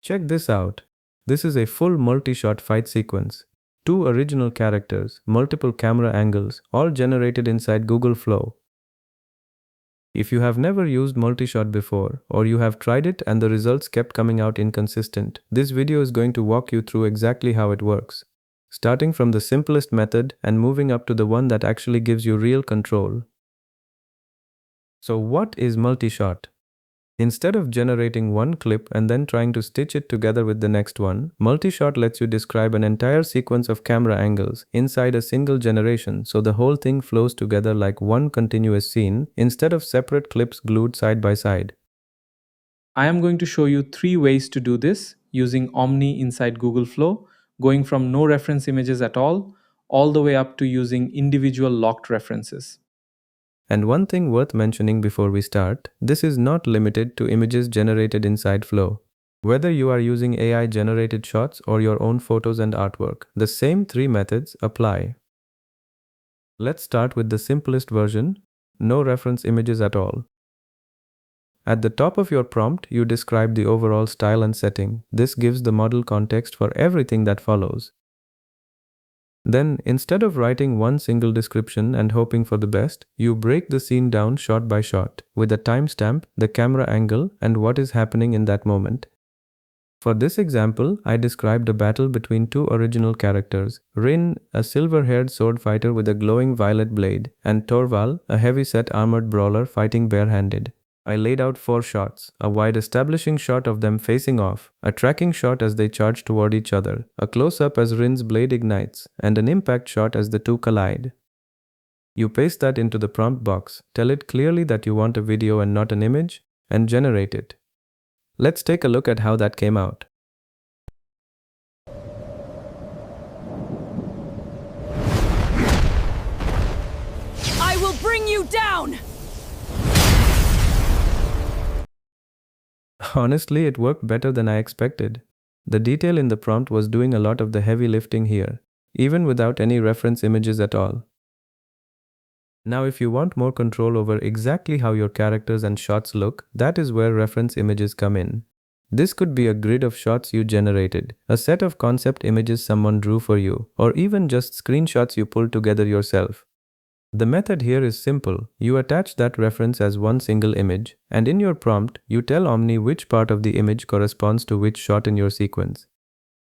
Check this out. This is a full multi-shot fight sequence. Two original characters, multiple camera angles, all generated inside Google Flow. If you have never used multishot before, or you have tried it and the results kept coming out inconsistent, this video is going to walk you through exactly how it works. Starting from the simplest method and moving up to the one that actually gives you real control. So what is multishot? Instead of generating one clip and then trying to stitch it together with the next one, multishot lets you describe an entire sequence of camera angles inside a single generation, so the whole thing flows together like one continuous scene instead of separate clips glued side by side. I am going to show you 3 ways to do this using Omni inside Google Flow, going from no reference images at all the way up to using individual locked references. And one thing worth mentioning before we start, this is not limited to images generated inside Flow. Whether you are using AI-generated shots or your own photos and artwork, the same 3 methods apply. Let's start with the simplest version, no reference images at all. At the top of your prompt, you describe the overall style and setting. This gives the model context for everything that follows. Then, instead of writing one single description and hoping for the best, you break the scene down shot by shot, with a timestamp, the camera angle, and what is happening in that moment. For this example, I described a battle between two original characters, Rin, a silver-haired sword fighter with a glowing violet blade, and Torval, a heavy-set armored brawler fighting barehanded. I laid out 4 shots, a wide establishing shot of them facing off, a tracking shot as they charge toward each other, a close-up as Rin's blade ignites, and an impact shot as the two collide. You paste that into the prompt box, tell it clearly that you want a video and not an image, and generate it. Let's take a look at how that came out. I will bring you down! Honestly, it worked better than I expected. The detail in the prompt was doing a lot of the heavy lifting here, even without any reference images at all. Now, if you want more control over exactly how your characters and shots look, that is where reference images come in. This could be a grid of shots you generated, a set of concept images someone drew for you, or even just screenshots you pulled together yourself. The method here is simple. You attach that reference as one single image, and in your prompt, you tell Omni which part of the image corresponds to which shot in your sequence.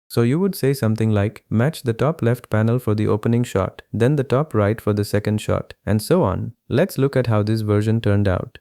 So you would say something like, match the top left panel for the opening shot, then the top right for the second shot, and so on. Let's look at how this version turned out.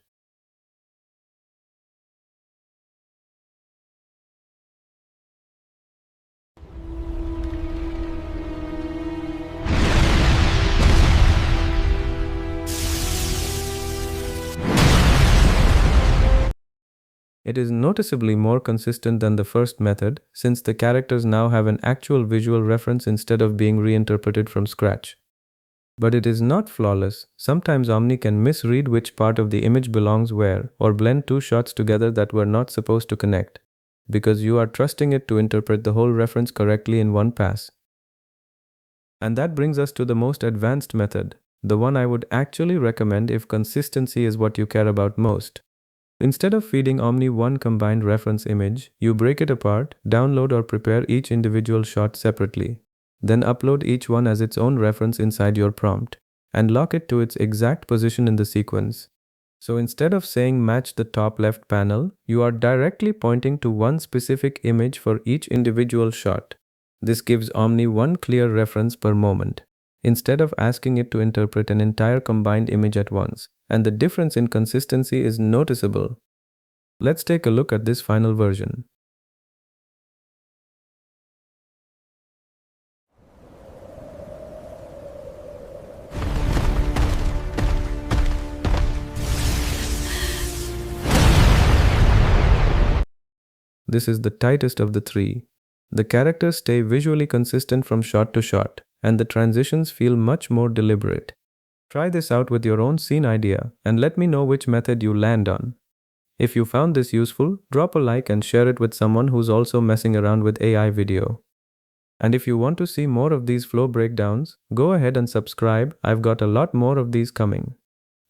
It is noticeably more consistent than the first method, since the characters now have an actual visual reference instead of being reinterpreted from scratch. But it is not flawless. Sometimes Omni can misread which part of the image belongs where, or blend two shots together that were not supposed to connect, because you are trusting it to interpret the whole reference correctly in one pass. And that brings us to the most advanced method, the one I would actually recommend if consistency is what you care about most. Instead of feeding Omni one combined reference image, you break it apart, download or prepare each individual shot separately. Then upload each one as its own reference inside your prompt, and lock it to its exact position in the sequence. So instead of saying match the top left panel, you are directly pointing to one specific image for each individual shot. This gives Omni one clear reference per moment, instead of asking it to interpret an entire combined image at once. And the difference in consistency is noticeable. Let's take a look at this final version. This is the tightest of the 3. The characters stay visually consistent from shot to shot, and the transitions feel much more deliberate. Try this out with your own scene idea and let me know which method you land on. If you found this useful, drop a like and share it with someone who's also messing around with AI video. And if you want to see more of these flow breakdowns, go ahead and subscribe. I've got a lot more of these coming.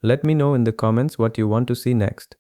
Let me know in the comments what you want to see next.